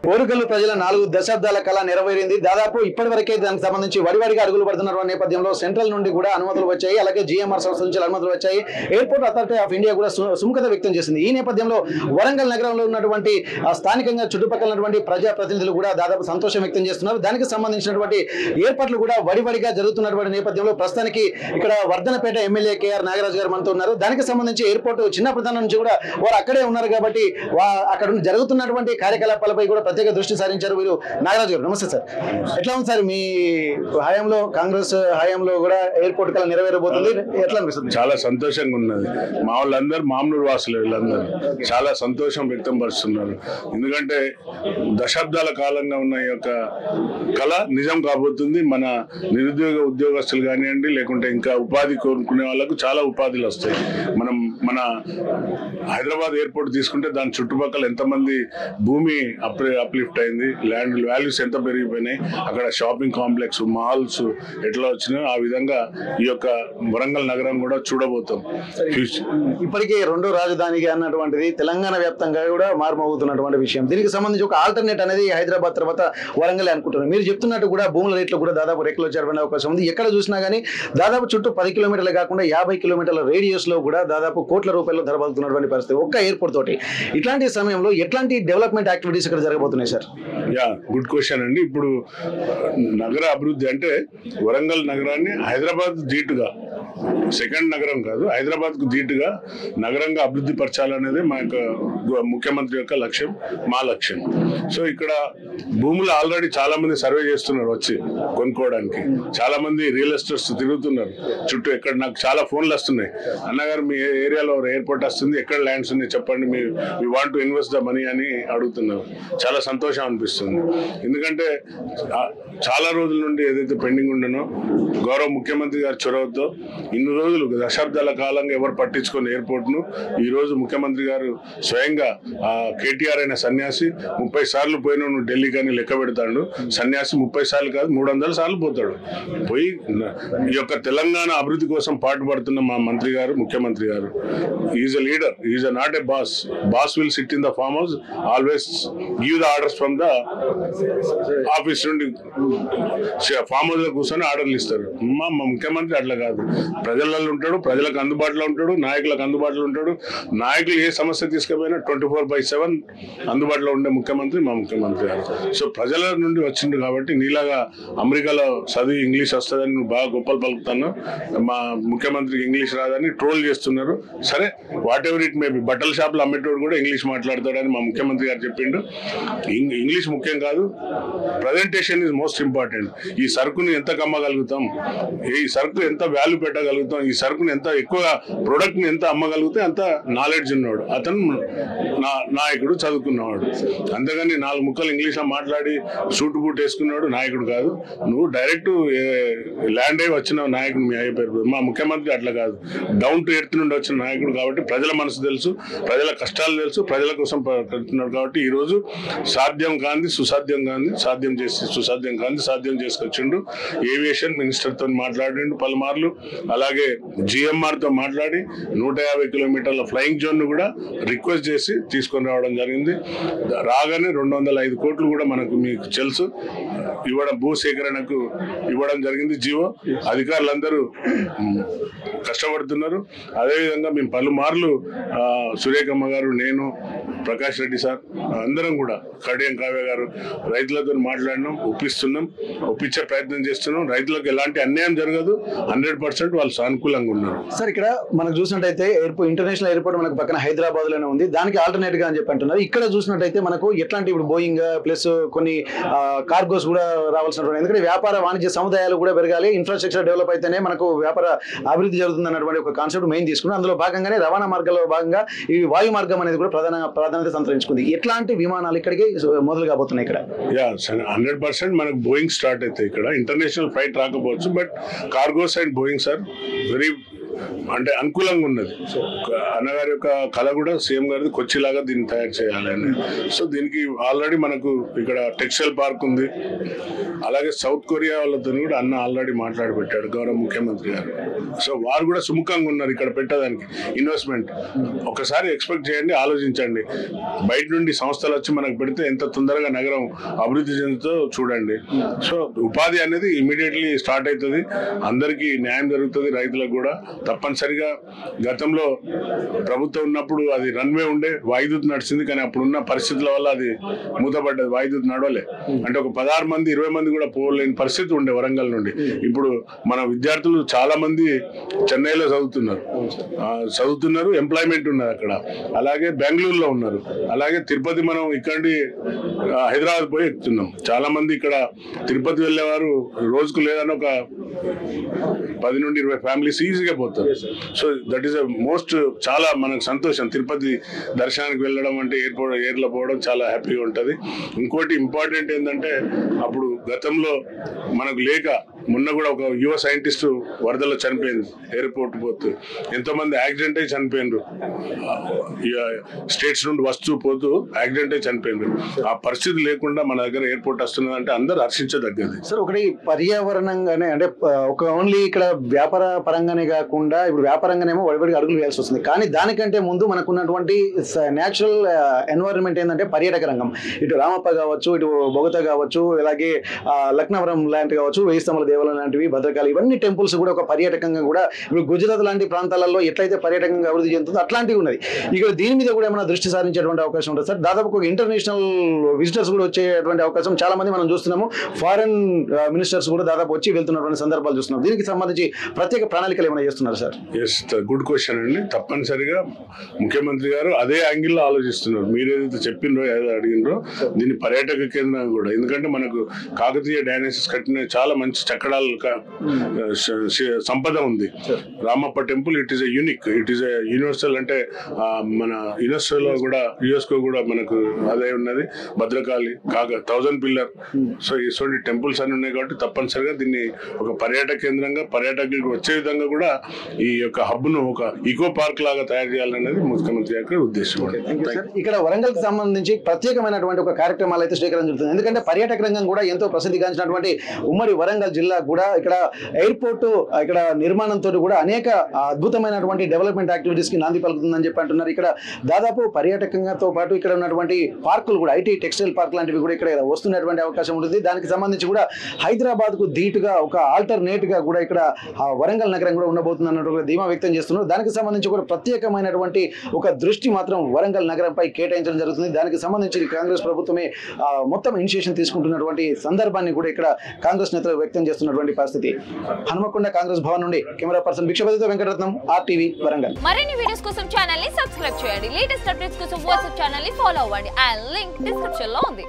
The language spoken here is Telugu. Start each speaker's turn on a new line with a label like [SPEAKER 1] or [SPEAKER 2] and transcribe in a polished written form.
[SPEAKER 1] కోరుగల్లు ప్రజల 4 దశాబ్దాల కళ నెరవేరింది. దాదాపు ఇప్పటివరకే దానికి సంబంధించి వడివడిగా అడుగులు పడుతున్న నేపథ్యంలో సెంట్రల్ నుండి కూడా అనుమతులు వచ్చాయి. అలాగే జిఎంఆర్ సంస్థ నుంచి అనుమతులు వచ్చాయి. ఎయిర్పోర్ట్ అథారిటీ ఆఫ్ ఇండియా కూడా సుముఖత వ్యక్తం చేసింది. ఈ నేపథ్యంలో వరంగల్ నగరంలో ఉన్నటువంటి స్థానికంగా చుట్టుపక్కల ఉన్నటువంటి ప్రజాప్రతినిధులు కూడా దాదాపు సంతోషం వ్యక్తం చేస్తున్నారు. దానికి సంబంధించినటువంటి ఏర్పాట్లు కూడా వడివడిగా జరుగుతున్నటువంటి నేపథ్యంలో ప్రస్తుతానికి ఇక్కడ వర్ధనపేట ఎమ్మెల్యే కేఆర్ నాగరాజు గారు మనతో ఉన్నారు. దానికి సంబంధించి ఎయిర్పోర్ట్ చిన్న ప్రధానం నుంచి కూడా వారు అక్కడే ఉన్నారు కాబట్టి అక్కడ జరుగుతున్నటువంటి కార్యకలాపాలపై కూడా ప్రత్యేక దృష్టి సారించారు వీరు. నాగరాజు గారు నమస్తే సార్. ఎట్లా ఉంది సార్ మీ హయాంలో, కాంగ్రెస్ హయాంలో కూడా ఎయిర్పోర్ట్ కల నెరవేరబోతుంది, ఎట్లా అనిపిస్తుంది?
[SPEAKER 2] చాలా సంతోషంగా ఉన్నది. మా వాళ్ళందరూ మామూలు వాసులు, వీళ్ళందరూ చాలా సంతోషం వ్యక్తం పరుస్తున్నారు. ఎందుకంటే దశాబ్దాల కాలంగా ఉన్న ఈ యొక్క కళ నిజం కాబోతుంది. మన నిరుద్యోగ ఉద్యోగస్తులు కానివ్వండి, లేకుంటే ఇంకా ఉపాధి కోరుకునే వాళ్ళకు చాలా ఉపాధులు వస్తాయి. మన హైదరాబాద్ ఎయిర్పోర్ట్ తీసుకుంటే దాని చుట్టుపక్కల ఎంతమంది భూమి అప్లిఫ్ట్ అయింది, ల్యాండ్ వాల్యూస్ ఎంత పెరిగిపోయినాయి, అక్కడ షాపింగ్ కాంప్లెక్స్, మాల్స్ ఎట్లా వచ్చినాయో ఆ విధంగా ఈ యొక్క వరంగల్ నగరం కూడా చూడబోతాం.
[SPEAKER 1] ఇప్పటికే రెండో రాజధానిగా అన్నటువంటిది తెలంగాణ వ్యాప్తంగా కూడా మారుమోగుతున్నటువంటి విషయం. దీనికి సంబంధించి ఒక ఆల్టర్నేట్ అనేది హైదరాబాద్ తర్వాత వరంగల్ అనుకుంటున్నారు. మీరు చెప్తున్నట్టు కూడా భూముల రేట్లు కూడా దాదాపు రెక్కలు చేరబడే అవకాశం ఉంది. ఎక్కడ చూసినా కానీ దాదాపు చుట్టూ 10 కిలోమీటర్లు కాకుండా 50 కిలోమీటర్ల రేడియస్ లో కూడా దాదాపు కోట్ల రూపాయలు ధరబలుతున్నటువంటి పరిస్థితి ఒక్క ఎయిర్పోర్ట్ తోటి. ఇట్లాంటి సమయంలో ఎట్లాంటి డెవలప్మెంట్ యాక్టివిటీస్ ఇక్కడ జరగబోతున్నాయి సార్?
[SPEAKER 2] గుడ్ క్వశ్చన్ అండి. ఇప్పుడు నగర అభివృద్ధి అంటే వరంగల్ నగరాన్ని హైదరాబాద్ ధీటుగా, సెకండ్ నగరం కాదు, హైదరాబాద్ కు ధీటుగా నగరంగా అభివృద్ధి పరచాలనేది మా యొక్క ముఖ్యమంత్రి యొక్క లక్ష్యం, మా లక్ష్యం. సో ఇక్కడ భూములు ఆల్రెడీ చాలా మంది సర్వే చేస్తున్నారు, వచ్చి కొనుక్కోవడానికి చాలా మంది రియల్ ఎస్టేట్స్ తిరుగుతున్నారు చుట్టూ. ఎక్కడ నాకు చాలా ఫోన్లు వస్తున్నాయి, అన్నగారు మీ ఏరియాలో ఎయిర్పోర్ట్ వస్తుంది, ఎక్కడ ల్యాండ్స్ ఉన్నాయి చెప్పండి, me want to invest the money అని అడుగుతున్నారు. చాలా సంతోషం అనిపిస్తుంది. ఎందుకంటే చాలా రోజుల నుండి ఏదైతే పెండింగ్ ఉండనో గౌరవ ముఖ్యమంత్రి గారి చొరవతో ఇన్ని రోజులు దశాబ్దాల కాలంగా ఎవరు పట్టించుకున్న ఎయిర్పోర్ట్ను ఈ రోజు ముఖ్యమంత్రి గారు స్వయంగా కేటీఆర్ అయిన సన్యాసి 30 సార్లు పోయిన నువ్వు ఢిల్లీ కానీ లెక్క పెడతాడు. సన్యాసి 30 సార్లు కాదు 300 సార్లు పోతాడు. పోయి ఈ యొక్క తెలంగాణ అభివృద్ధి కోసం పాటుపడుతున్న మా మంత్రి గారు, ముఖ్యమంత్రి గారు, is a leader, is a not a boss. Boss will SIT in the farm house, always give the orders from the office నుండి ఫామ్ హౌస్ లో కూర్చొని ఆర్డర్లు ఇస్తారు. మా ముఖ్యమంత్రి అట్లా కాదు, ప్రజలలో ఉంటాడు, ప్రజలకు అందుబాటులో ఉంటాడు, నాయకులకు అందుబాటులో ఉంటాడు. నాయకులు ఏ సమస్య తీసుకుపోయినా 24/7 అందుబాటులో ఉండే ముఖ్యమంత్రి మా ముఖ్యమంత్రి గారు. సో ప్రజల నుండి వచ్చిండు కాబట్టి నీలాగా అమెరికాలో చదివి ఇంగ్లీష్ వస్తుందని నువ్వు బాగా గొప్పలు పలుకుతాను, మా ముఖ్యమంత్రికి ఇంగ్లీష్ రాదని ట్రోల్ చేస్తున్నారు. సరే, what ever it may be, బట్టల షాపులు అమ్మేటోడు కూడా ఇంగ్లీష్ మాట్లాడతాడని మా ముఖ్యమంత్రి గారు చెప్పిండు. ఇంగ్లీష్ ముఖ్యం కాదు, ప్రజెంటేషన్ ఈజ్ మోస్ట్ ఇంపార్టెంట్. ఈ సరుకుని ఎంత కమ్మగలుగుతాం, ఈ సరుకు ఎంత వాల్యూ పెట్టగలుగుతాం, ఈ సరుకుని ఎంత ఎక్కువ ప్రొడక్ట్ని ఎంత అమ్మగలిగితే అంత నాలెడ్జ్ ఉన్నవాడు అతను నాయకుడు, చదువుకున్నవాడు. అంతేగాని 4 ముక్కలు ఇంగ్లీష్లో మాట్లాడి సూట్ బూట్ వేసుకున్నాడు నాయకుడు కాదు. నువ్వు డైరెక్ట్ ల్యాండ్ అయి వచ్చిన నాయకుడు మీ అయిపోయారు. మా ముఖ్యమంత్రి అట్లా కాదు, డౌన్ టు ఎర్త్ నుండి వచ్చిన నాయకుడు కాబట్టి ప్రజల మనసు తెలుసు, ప్రజల కష్టాలు తెలుసు, ప్రజల కోసం పెడుతున్నాడు. కాబట్టి ఈరోజు సాధ్యం కాంది సుసాధ్యం కాంది సాధ్యం చేసి, సుసాధ్యం కాంది సాధ్యం చేసుకొచ్చిండు. ఏవియేషన్ మినిస్టర్తో మాట్లాడిండు పలుమార్లు, అలాగే జిఎంఆర్ తో మాట్లాడి 150 కిలోమీటర్ల ఫ్లయింగ్ జోన్ ను కూడా రిక్వెస్ట్ చేసి తీసుకొని రావడం జరిగింది. రాగానే 205 కోట్లు కూడా మనకు మీకు తెలుసు ఇవ్వడం, భూసేకరణకు ఇవ్వడం జరిగింది జీవో. అధికారులందరూ కష్టపడుతున్నారు. అదేవిధంగా మేము పలుమార్లు సురేఖమ్మ గారు, నేను, ప్రకాష్ రెడ్డి సార్ అందరం కూడా, కడియం కావ్య గారు రైతులతో మాట్లాడినాం, ఒప్పించే ప్రయత్నం చేస్తున్నాం. రైతులకు ఎలాంటి అన్యాయం జరగదు, 100% వాళ్ళు సానుకూలంగా ఉన్నారు.
[SPEAKER 1] సార్ ఇక్కడ మనకు చూసినట్టయితే ఇంటర్నేషనల్ ఎయిర్పోర్ట్ మనకు పక్కన హైదరాబాద్ లోనే ఉంది, దానికి ఆల్టర్నేట్ గా అని చెప్పి అంటున్నారు. ఇక్కడ చూసినట్టయితే మనకు ఎట్లాంటి ఇప్పుడు బోయింగ్ ప్లస్ కొన్ని కార్గోస్ కూడా రావాల్సిన, ఎందుకంటే వ్యాపార వాణిజ్య సముదాయాలు కూడా పెరగాలి, ఇన్ఫ్రాస్ట్రక్చర్ డెవలప్ అయితేనే మనకు వ్యాపార అభివృద్ధి జరుగుతుంది అన్నటువంటి ఒక కాన్సెప్ట్ మెయిన్ తీసుకున్నాం. అందులో భాగంగానే రవాణా మార్గంలో భాగంగా ఈ వాయు మార్గం అనేది కూడా ప్రాధాన్యత సంతరించుకుంది. ఎట్లాంటి విమానాలు ఇక్కడికి మొదలు కాబోతున్నాయి ఇక్కడ?
[SPEAKER 2] 100% మనకు బోయింగ్ స్టార్ట్ అయితే ఇక్కడ ఇంటర్నేషనల్ ఫ్లైట్ రాకపోవచ్చు, but cargos and Boeings are very అంటే అనుకూలంగా ఉన్నది. అన్నగారి యొక్క కళ కూడా సీఎం గారిది కొచ్చిలాగా దీన్ని తయారు చేయాలని. సో దీనికి ఆల్రెడీ మనకు ఇక్కడ టెక్స్టైల్ పార్క్ ఉంది. అలాగే సౌత్ కొరియా వాళ్ళతో కూడా అన్న ఆల్రెడీ మాట్లాడి పెట్టాడు గౌరవ ముఖ్యమంత్రి గారు. సో వారు కూడా సుముఖంగా ఉన్నారు ఇక్కడ పెట్టడానికి ఇన్వెస్ట్మెంట్. ఒకసారి ఎక్స్పెక్ట్ చేయండి, ఆలోచించండి. బయట నుండి సంస్థలు వచ్చి మనకు పెడితే ఎంత తొందరగా నగరం అభివృద్ధి చెందుతో చూడండి. సో ఉపాధి అనేది ఇమీడియట్లీ స్టార్ట్ అవుతుంది, అందరికీ న్యాయం జరుగుతుంది, రైతులకు కూడా. తప్పనిసరిగా గతంలో ప్రభుత్వం ఉన్నప్పుడు అది రన్వే ఉండే, వాయుదూత్ నడిచింది, కానీ అప్పుడున్న పరిస్థితుల వల్ల అది మూతపడ్డది, వాయుదూత్ నడవలే. అంటే ఒక 16 మంది 20 మంది కూడా పోలేని పరిస్థితి ఉండే వరంగల్ నుండి. ఇప్పుడు మన విద్యార్థులు చాలా మంది చెన్నైలో చదువుతున్నారు, ఎంప్లాయ్మెంట్ ఉన్నారు అక్కడ. అలాగే బెంగళూరులో ఉన్నారు. అలాగే తిరుపతి మనం ఇక్కడి హైదరాబాద్ పోయి ఎక్కుతున్నాం. చాలా మంది ఇక్కడ తిరుపతి వెళ్ళేవారు రోజుకు లేదని ఒక 10 నుండి 20 ఫ్యామిలీస్ ఈజీగా పోతారు. సో దట్ ఈస్ మోస్ట్ చాలా మనకు సంతోషం. తిరుపతి దర్శనానికి వెళ్ళడం అంటే ఎయిర్లో పోవడం చాలా హ్యాపీగా ఉంటుంది. ఇంకోటి ఇంపార్టెంట్ ఏంటంటే అప్పుడు గతంలో మనకు లేక మొన్న కూడా ఒక యువ సైంటిస్ట్ వరదలో చనిపోయింది, ఎయిర్పోర్ట్ పోతూ. ఎంతోమంది యాక్సిడెంట్ అయి చనిపోయిండ్రు, స్టేట్స్ నుండి వస్తూ పోతూ యాక్సిడెంట్ అయి చనిపోయిండ్రు. ఆ పరిస్థితి లేకుండా మన దగ్గర ఎయిర్పోర్ట్ వస్తున్నదంటే అందరూ హర్షించదగ్గది.
[SPEAKER 1] సార్ ఒకటి పర్యావరణంగానే అంటే ఒక ఓన్లీ ఇక్కడ వ్యాపార పరంగానే కాకుండా ఇప్పుడు వ్యాపారంగానేమో వడివడిగా అడుగులు వేయాల్సి వస్తుంది. కానీ దానికంటే ముందు మనకున్నటువంటి న్యాచురల్ ఎన్వైరన్మెంట్ ఏంటంటే పర్యాటక రంగం. ఇటు రామప్ప కావచ్చు, ఇటు బొగతా కావచ్చు, అలాగే లక్నవరం లాంటి కావచ్చు, వెయ్యి స్తంభాల దేవాలయం లాంటివి, భద్రకాళి, ఇవన్నీ టెంపుల్స్ కూడా ఒక పర్యాటకంగా కూడా ఇప్పుడు గుజరాత్ లాంటి ప్రాంతాలలో ఎట్లయితే పర్యాటకంగా అభివృద్ధి చెందుతుందో అట్లాంటివి ఉన్నది. ఇక్కడ దీని మీద కూడా ఏమైనా దృష్టి సారించేటువంటి అవకాశం ఉంటుంది సార్. దాదాపు ఒక ఇంటర్నేషనల్ విజిటర్స్ కూడా వచ్చేటువంటి అవకాశం చాలా మంది మనం చూస్తున్నాము. ఫారెన్ మినిస్టర్స్ కూడా దాదాపు వచ్చి వెళ్తున్నటువంటి సందర్భాలు చూస్తున్నాం. దీనికి సంబంధించి ప్రత్యేక ప్రణాళికలు ఏమైనా చేస్తున్నారు సార్?
[SPEAKER 2] ఎస్, గుడ్ క్వశ్చన్ అండి. తప్పనిసరిగా ముఖ్యమంత్రి గారు అదే యాంగిల్లో ఆలోచిస్తున్నారు. మీరు ఏదైతే చెప్పిండ్రో, ఏదైతే అడిగినరో, దీన్ని పర్యాటక కేంద్రం కూడా. ఎందుకంటే మనకు కాకతీయ డైనాసిస్ కట్టిన చాలా మంచి చక్కడాల సంపద ఉంది. Ramappa temple it is unique, it is universal. అంటే మన యునెస్కోలో కూడా, యుఎస్కో కూడా మనకు అదే ఉన్నది. భద్రకాళి, 1000 పిల్లర్. సో ఇటువంటి టెంపుల్స్ అన్ని ఉన్నాయి కాబట్టి తప్పనిసరిగా దీన్ని ఒక పర్యాటక కేంద్రంగా, పర్యాటకులకు వచ్చే విధంగా కూడా ఈ యొక్క హబ్ ను ఒక ఈకో పార్క్ లాగా తయారు చేయాలనేది ముఖ్యమంత్రి యొక్క ఉద్దేశం.
[SPEAKER 1] ఇక్కడ వరంగల్ కి సంబంధించి ప్రత్యేకమైనటువంటి ఒక కార్యక్రమాలు అయితే శ్రీకారం చుడుతుంది. ఎందుకంటే పర్యాటక రంగం కూడా ఎంతో ప్రసిద్ధిగాంచినటువంటి ఉమ్మడి వరంగల్ జిల్లా కూడా ఇక్కడ ఎయిర్పోర్ట్ ఇక్కడ నిర్మాణంతో కూడా అనేక అద్భుతమైనటువంటి డెవలప్మెంట్ యాక్టివిటీస్ కి నాంది పలుకుతుందని చెప్పి అంటున్నారు. ఇక్కడ దాదాపు పర్యాటకంతో పాటు ఇక్కడ ఉన్నటువంటి పార్కులు కూడా, ఐటీ టెక్స్టైల్ పార్క్ లాంటివి కూడా ఇక్కడ వస్తున్నటువంటి అవకాశం ఉంటుంది. దానికి సంబంధించి కూడా హైదరాబాద్ కు ధీటుగా ఒక ఆల్టర్నేట్ గా కూడా ఇక్కడ వరంగల్ నగరం కూడా ఉండబోతుంది అన్నట్టు ధీమా వ్యక్తం చేస్తున్నారు. దానికి సంబంధించి కూడా ప్రత్యేకమైనటువంటి ఒక దృష్టి మాత్రం వరంగల్ నగరంపై కేటాయించడం జరుగుతుంది. దానికి సంబంధించి కాంగ్రెస్ ప్రభుత్వమే మొత్తం ఇనిషియేషన్ తీసుకుంటున్నటువంటి సందర్భాన్ని కూడా ఇక్కడ కాంగ్రెస్ నేతలు వ్యక్తం చేస్తున్నటువంటి పరిస్థితి. హనుమకొండ కాంగ్రెస్ భవన్ నుండి కెమెరా పర్సన్ భిక్షపతితో వెంకటరత్నం, RTV వరంగల్.
[SPEAKER 3] మరిన్ని వీడియోస్ కోసం ఛానల్ ని సబ్స్క్రైబ్ చేయండి. లేటెస్ట్ అప్డేట్స్ కోసం వాట్సాప్ ఛానల్ ని ఫాలో అవ్వండి. ఆ లింక్ డిస్క్రిప్షన్ లో ఉంది.